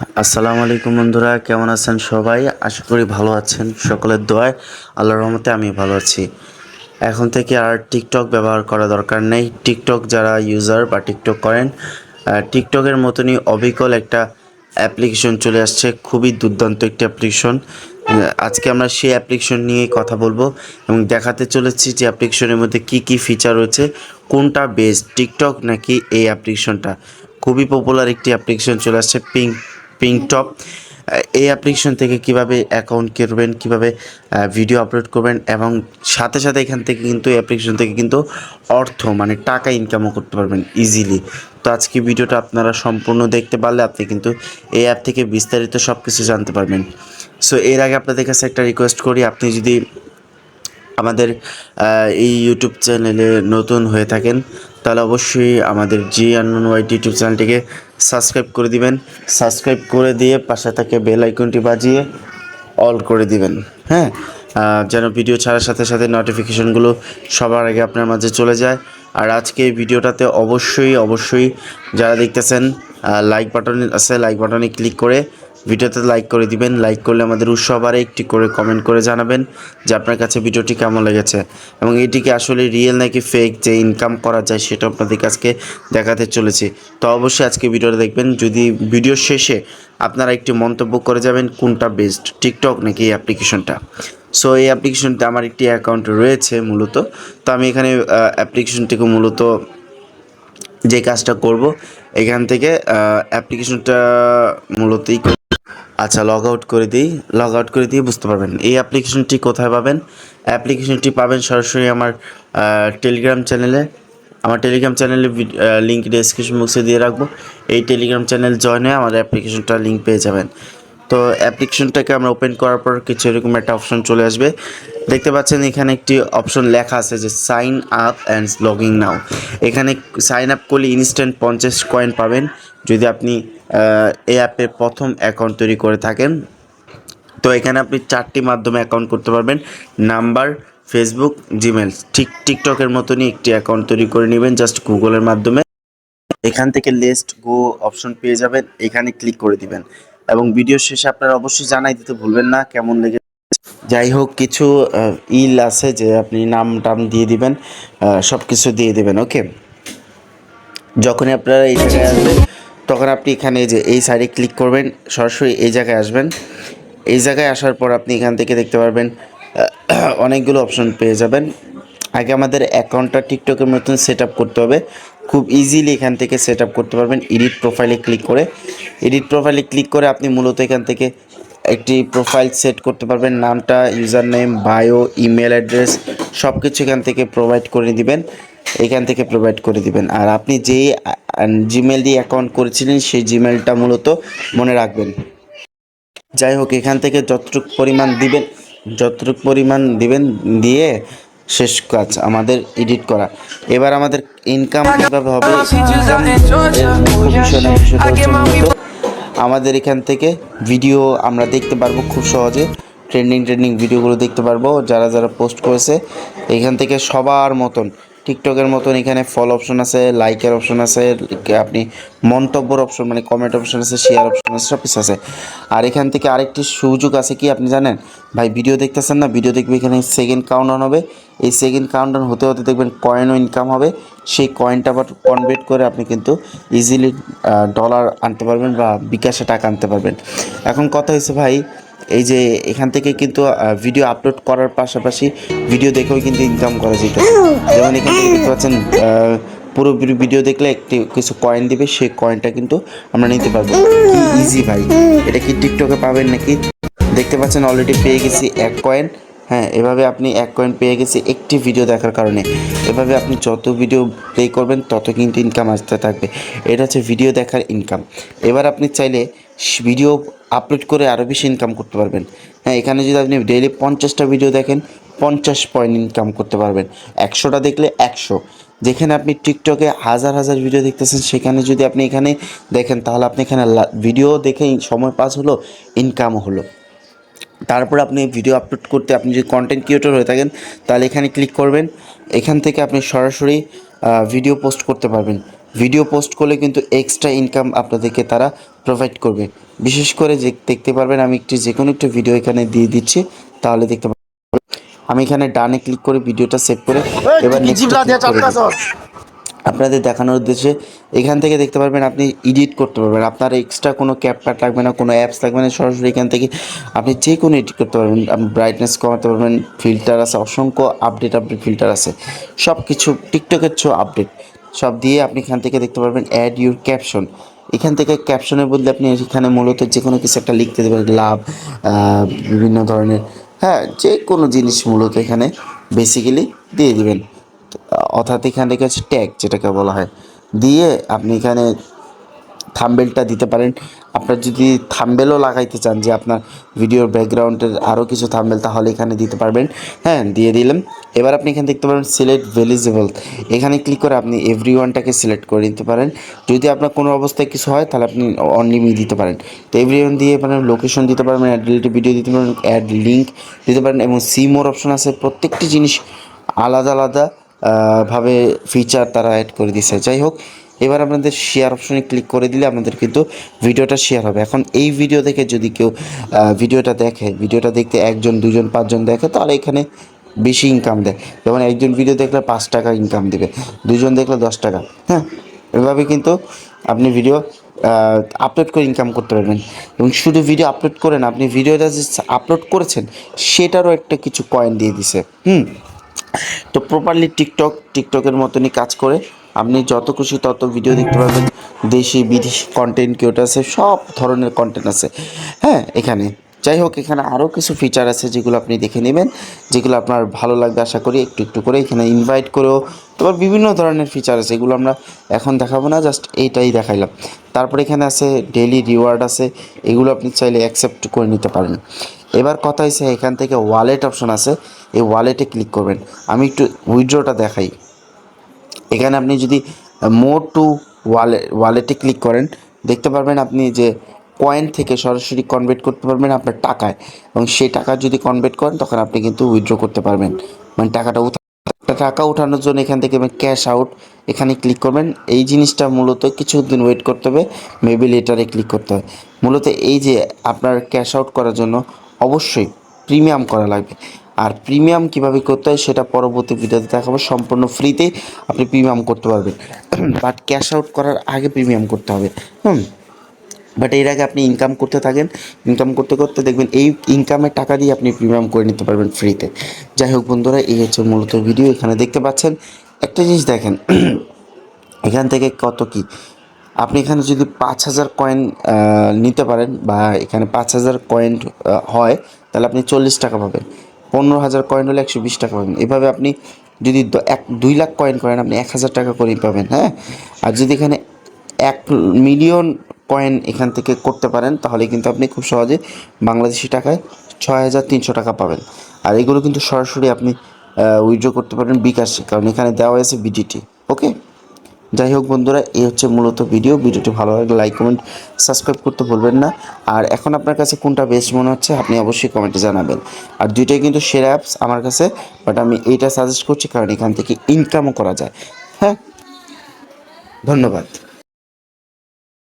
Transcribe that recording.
আসসালামু আলাইকুম বন্ধুরা, কেমন আছেন সবাই? আশা করি ভালো আছেন। সকলের দোয়ায় আল্লাহর রহমতে আমি ভালো আছি। এখন থেকে আর টিকটক ব্যবহার করা দরকার নেই। টিকটক যারা ইউজার বা টিকটক করেন, টিকটকের মতনই অবিকল একটা অ্যাপ্লিকেশন চলে আসছে, খুবই দুর্দান্ত একটি অ্যাপ্লিকেশন। আজকে আমরা সেই অ্যাপ্লিকেশন নিয়ে কথা বলবো এবং দেখাতে চলেছি যে অ্যাপ্লিকেশনের মধ্যে কি কি ফিচার রয়েছে, কোনটা বেস্ট, টিকটক নাকি এই অ্যাপ্লিকেশনটা। খুবই পপুলার একটি অ্যাপ্লিকেশন চলে আসছে, পিংটপ। এই অ্যাপ্লিকেশন থেকে কিভাবে অ্যাকাউন্ট করবেন, কিভাবে ভিডিও আপলোড করবেন এবং সাথে সাথে এখান থেকে কিন্তু এই অ্যাপ্লিকেশন থেকে কিন্তু অর্থ মানে টাকা ইনকামও করতে পারবেন ইজিলি। তো আজকে ভিডিওটা আপনারা সম্পূর্ণ দেখতে পারলে আপনি কিন্তু এই অ্যাপ থেকে বিস্তারিত সব কিছু জানতে পারবেন। সো এর আগে আপনাদের কাছে একটা রিকোয়েস্ট করি, আপনি যদি আমাদের এই ইউটিউব চ্যানেলে নতুন হয়ে থাকেন তাহলে অবশ্যই আমাদের জি আননোন ওয়াইটি ইউটিউব চ্যানেলটিকে সাবস্ক্রাইব করে দিবেন। সাবস্ক্রাইব করে দিয়ে পাশে থাকে বেল আইকনটি বাজিয়ে অল করে দিবেন। হ্যাঁ, যেন ভিডিও ছাড়ার সাথে সাথে নোটিফিকেশনগুলো সবার আগে আপনার মাঝে চলে যায়। আর আজকে এই ভিডিওটাতে অবশ্যই যারা দেখতেছেন, লাইক বাটন আছে, লাইক বাটনে ক্লিক করে ভিডিওতে লাইক করে দিবেন। লাইক করলে আমাদের উৎসাহ বাড়ে। একটি করে কমেন্ট করে জানাবেন যে আপনার কাছে ভিডিওটি কেমন লেগেছে এবং এটিকে আসলে রিয়েল নাকি ফেক যে ইনকাম করা যায় সেটা আপনাদের কাছে দেখাতে চলেছি। তো অবশ্যই আজকে ভিডিওটা দেখবেন। যদি ভিডিও শেষে আপনারা একটি মন্তব্য করে যাবেন কোনটা বেস্ট, টিকটক নাকি এই অ্যাপ্লিকেশনটা। সো এই অ্যাপ্লিকেশনটা আমার একটি অ্যাকাউন্ট রয়েছে মূলত। তো আমি এখানে অ্যাপ্লিকেশনটিকে মূলত যে কাজটা করব এখান থেকে অ্যাপ্লিকেশনটা মূলতই আচ্ছা লগ আউট করে দিই। লগ আউট করে দিয়ে বুঝতে পারবেন এই অ্যাপ্লিকেশনটি কোথায় পাবেন। অ্যাপ্লিকেশনটি পাবেন সরাসরি আমার টেলিগ্রাম চ্যানেলে। আমার টেলিগ্রাম চ্যানেলে লিঙ্ক ডেসক্রিপশন বক্সে দিয়ে রাখবো। এই টেলিগ্রাম চ্যানেল জয়েন হয়ে আমার অ্যাপ্লিকেশনটা লিঙ্ক পেয়ে যাবেন। তো অ্যাপ্লিকেশনটাকে আমরা ওপেন করার পর কিছু এরকম একটা অপশন চলে আসবে। দেখতে পাচ্ছেন এখানে একটি অপশন লেখা আছে যে সাইন আপ অ্যান্ড লগিং নাও। এখানে সাইন আপ করলে ইনস্ট্যান্ট 50 কয়েন পাবেন যদি আপনি এই অ্যাপে প্রথম অ্যাকাউন্ট তৈরি করে থাকেন। তো এখানে আপনি 4টি মাধ্যমে অ্যাকাউন্ট করতে পারবেন, নাম্বার, ফেসবুক, জিমেল। ঠিক টিকটকের মতনই একটি অ্যাকাউন্ট তৈরি করে নেবেন জাস্ট গুগলের মাধ্যমে। এখান থেকে লেটস গো অপশন পেয়ে যাবেন, এখানে ক্লিক করে দিবেন এবং ভিডিও শেষে আপনারা অবশ্যই জানাই দিতে ভুলবেন না কেমন লেগে। যাই হোক, কিছু ইল আছে যে আপনি নাম টাম দিয়ে দিবেন, সব কিছু দিয়ে দেবেন। ওকে, যখনই আপনারা এই জায়গায় আসবেন তখন আপনি এখানে যে এই সাইডে ক্লিক করবেন, সরাসরি এই জায়গায় আসবেন। এই জায়গায় আসার পর আপনি এখান থেকে দেখতে পারবেন অনেকগুলো অপশন পেয়ে যাবেন। আগে আমাদের অ্যাকাউন্টটা টিকটকের মতন সেট আপ করতে হবে। খুব ইজিলি এখান থেকে সেট আপ করতে পারবেন এডিট প্রোফাইলে ক্লিক করে। এডিট প্রোফাইলে ক্লিক করে আপনি মূলত এখান থেকে একটি প্রোফাইল সেট করতে পারবেন। নামটা, user name, bio, email address সব কিছু এখান থেকে প্রোভাইড করে দিবেন। এখান থেকে প্রোভাইড করে দিবেন। আর আপনি যেই জিমেল দিয়ে অ্যাকাউন্ট করেছিলেন সেই জিমেলটা মূলত মনে রাখবেন। যাই হোক, এখান থেকে যতটুক পরিমাণ দিবেন দিয়ে শেষ কাজ আমাদের এডিট করা। এবার আমাদের ইনকাম কীভাবে হবে, বিষয়টা হচ্ছে মূলত আমাদের এখান থেকে ভিডিও আমরা দেখতে পারবো খুব সহজে। ট্রেন্ডিং ভিডিওগুলো দেখতে পারবো যারা যারা পোস্ট করেছে। এখান থেকে সবার মতন টিকটকের মতন এখানে ফলো অপশন আছে, লাইকের অপশন আছে, আপনি মন্তব্যর অপশন মানে কমেন্ট অপশন আছে, শেয়ার অপশন আছে, সব কিছু আছে। আর এখান থেকে আরেকটি সুযোগ আছে কি আপনি জানেন ভাই? ভিডিও দেখতেছেন না, ভিডিও দেখবে এখানে সেকেন্ড কাউন্টডাউন হবে। এই সেকেন্ড কাউন্টডাউন হতে হতে দেখবেন কয়েনও ইনকাম হবে। সেই কয়েনটা আবার কনভার্ট করে আপনি কিন্তু ইজিলি ডলার আনতে পারবেন বা বিকাশে টাকা আনতে পারবেন। এখন কথা হয়েছে ভাই, এই যে এখান থেকে কিন্তু ভিডিও আপলোড করার পাশাপাশি ভিডিও দেখেও কিন্তু ইনকাম করা যেত। যেমন এখান থেকে দেখতে পাচ্ছেন পুরো ভিডিও দেখলে একটি কিছু কয়েন দিবে, সেই কয়েনটা কিন্তু আমরা নিতে পারবো। কি ইজি ভাই! এটা কি টিকটকে পাবেন নাকি? দেখতে পাচ্ছেন অলরেডি পেয়ে গেছি 1 কয়েন। হ্যাঁ, এভাবে আপনি 1 কয়েন পেয়ে গেছি একটি ভিডিও দেখার কারণে। এভাবে আপনি যত ভিডিও প্লে করবেন তত কিন্তু ইনকাম আসতে থাকবে। এটা হচ্ছে ভিডিও দেখার ইনকাম। এবার আপনি চাইলে ভিডিও আপলোড করে আরও বেশি ইনকাম করতে পারবেন। হ্যাঁ, এখানে যদি আপনি ডেইলি 50টা ভিডিও দেখেন 50 পয়েন্ট ইনকাম করতে পারবেন। 100টা দেখলে 100। যেখানে আপনি টিকটকে হাজার ভিডিও দেখতেছেন সেখানে যদি আপনি এখানে দেখেন তাহলে আপনি এখানে ভিডিও দেখেই সময় পাস হলো, ইনকামও হলো। তারপর আপনি ভিডিও আপলোড করতে, আপনি যদি কন্টেন্ট ক্রিয়েটর হয়ে থাকেন তাহলে এখানে ক্লিক করবেন। এখান থেকে আপনি সরাসরি ভিডিও পোস্ট করতে পারবেন। ভিডিও পোস্ট করলে কিন্তু এক্সট্রা ইনকাম আপনাদেরকে তারা প্রোভাইড করবে। বিশেষ করে যে দেখতে পারবেন আমি যে কোনো একটা ভিডিও এখানে দিয়ে দিচ্ছি, তাহলে দেখতে পারবেন। আমি এখানে ডানে ক্লিক করে ভিডিওটা সেভ করে এবার নেক্সট ক্লিক করে দিই। আপনাদের দেখানোর উদ্দেশ্যে এখান থেকে দেখতে পারবেন আপনি এডিট করতে পারবেন। আপনার এক্সট্রা কোনো ক্যাপকাট লাগবে না, কোনো অ্যাপস লাগবে না, সরাসরি এখান থেকে আপনি যে কোনো এডিট করতে পারবেন। আপনি ব্রাইটনেস কমাতে পারবেন, ফিল্টার আছে, অসংখ্য আপডেট ফিল্টার আছে, সব কিছু টিকটকের আপডেট সব দিয়ে আপনি এখান থেকে দেখতে পারবেন অ্যাড ইউর ক্যাপশন। এখান থেকে ক্যাপশনের বদলে আপনি এখানে মূলত যে কোনো কিছু একটা লিখতে দেবেন, লাভ, বিভিন্ন ধরনের, হ্যাঁ, যে কোনো জিনিস মূলত এখানে বেসিক্যালি দিয়ে দিবেন। অর্থাৎ এখান থেকে হচ্ছে ট্যাগ যেটাকে বলা হয়, দিয়ে আপনি এখানে থাম্বেলটা দিতে পারেন। আপনার যদি থাম্বেলও লাগাইতে চান যে আপনার ভিডিওর ব্যাকগ্রাউন্ডের আরও কিছু থাম্বেল, তাহলে এখানে দিতে পারবেন। হ্যাঁ, দিয়ে দিলাম। এবার আপনি এখানে দেখতে পারেন সিলেক্ট ভ্যালিজেবল, এখানে ক্লিক করে আপনি এভরি ওয়ানটাকে সিলেক্ট করে দিতে পারেন। যদি আপনার কোনো অবস্থায় কিছু হয় তাহলে আপনি অনলি মি দিতে পারেন। তো এভরি ওয়ান দিয়ে পারেন, লোকেশন দিতে পারবেন, অ্যাড রিলেটেড ভিডিও দিতে পারেন, অ্যাড লিঙ্ক দিতে পারেন, এবং সি মোর অপশন আছে। প্রত্যেকটি জিনিস আলাদা আলাদা ভাবে ফিচার তারা অ্যাড করে দিচ্ছে। যাই হোক, এবার আপনাদের শেয়ার অপশনে ক্লিক করে দিলে আপনাদের কিন্তু ভিডিওটা শেয়ার হবে। এখন এই ভিডিও দেখে যদি কেউ ভিডিওটা দেখে, ভিডিওটা দেখতে 1 জন 2 জন 5 জন দেখে, তাহলে এখানে বেশি ইনকাম দেয়। যেমন একজন ভিডিও দেখলে 5 টাকা ইনকাম দেবে, 2 জন দেখলে 10 টাকা। হ্যাঁ, এভাবে কিন্তু আপনি ভিডিও আপলোড করে ইনকাম করতে পারবেন। এবং শুধু ভিডিও আপলোড করে না, আপনি ভিডিওটা যে আপলোড করেছেন সেটারও একটা কিছু কয়েন দিয়ে দিছে। তো প্রপারলি টিকটকের মতনই কাজ করে আপনি যত খুশি তত ভিডিও দেখতে পারবেন। দেশি বিদেশি কন্টেন্ট কিউট আছে, সব ধরনের কন্টেন্ট আছে, হ্যাঁ, এখানে। যাই হোক, এখানে আরও কিছু ফিচার আছে যেগুলো আপনি দেখে নেবেন, যেগুলো আপনার ভালো লাগবে আশা করি। একটু একটু করে এখানে ইনভাইট করেও, তারপর বিভিন্ন ধরনের ফিচার আছে, এগুলো আমরা এখন দেখাবো না, জাস্ট এইটাই দেখাইলাম। তারপর এখানে আছে ডেইলি রিওয়ার্ড আছে, এগুলো আপনি চাইলে অ্যাকসেপ্ট করে নিতে পারেন। এবার কথা হয়েছে এখান থেকে ওয়ালেট অপশন আছে, এই ওয়ালেটে ক্লিক করবেন। আমি একটু উইথড্রটা দেখাই। এখানে আপনি যদি মোর টু ওয়ালেটে ক্লিক করেন, দেখতে পারবেন আপনি যে কয়েন থেকে সরাসরি কনভার্ট করতে পারবেন আপনার টাকায়, এবং সেই টাকা যদি কনভার্ট করেন তখন আপনি কিন্তু উইথড্র করতে পারবেন, মানে টাকা ওঠানোর জন্য এখান থেকে ক্যাশ আউট এখানে ক্লিক করবেন। এই জিনিসটা মূলত কিছুদিন ওয়েট করতে হবে, মেবি লেটারে ক্লিক করতে হয়। মূলত এই যে আপনার ক্যাশ আউট করার জন্য অবশ্যই প্রিমিয়াম করা লাগবে। আর প্রিমিয়াম কীভাবে করতে হয় সেটা পরবর্তী ভিডিওতে দেখাবো। সম্পূর্ণ ফ্রিতে আপনি প্রিমিয়াম করতে পারবেন, বাট ক্যাশ আউট করার আগে প্রিমিয়াম করতে হবে। বাট এর আগে আপনি ইনকাম করতে থাকেন, ইনকাম করতে করতে দেখবেন এই ইনকামের টাকা দিয়ে আপনি প্রিমিয়াম করে নিতে পারবেন ফ্রিতে। যাই হোক বন্ধুরা, এই হচ্ছে মূলত ভিডিও। এখানে দেখতে পাচ্ছেন একটা জিনিস দেখেন, এখান থেকে কত কি আপনি এখানে যদি 5000 কয়েন নিতে পারেন, বা এখানে 5000 কয়েন হয়, তাহলে আপনি 40 টাকা পাবেন। 15000 কয়েন হলে 120 টাকা পাবেন। এভাবে আপনি যদি 2 লাখ কয়েন করেন, আপনি 1000 টাকা করেই পাবেন। হ্যাঁ, আর যদি এখানে 1 মিলিয়ন কয়েন এখান থেকে করতে পারেন, তাহলে কিন্তু আপনি খুব সহজে বাংলাদেশি টাকায় 6300 টাকা পাবেন। আর এগুলো কিন্তু সরাসরি আপনি উইথড্র করতে পারেন বিকাশে, কারণ এখানে দেওয়া হয়েছে বিডিটি। ওকে, যাই হোক বন্ধুরা, এই হচ্ছে মূলত ভিডিওটি ভালো লাগলে লাইক, কমেন্ট, সাবস্ক্রাইব করতে ভুলবেন না। আর এখন আপনার কাছে কোনটা বেস্ট মনে হচ্ছে আপনি অবশ্যই কমেন্টে জানাবেন। আর দুইটাই কিন্তু সেরা অ্যাপস আমার কাছে, বাট আমি এইটা সাজেস্ট করছি কারণ এখান থেকে ইনকামও করা যায়। হ্যাঁ, ধন্যবাদ।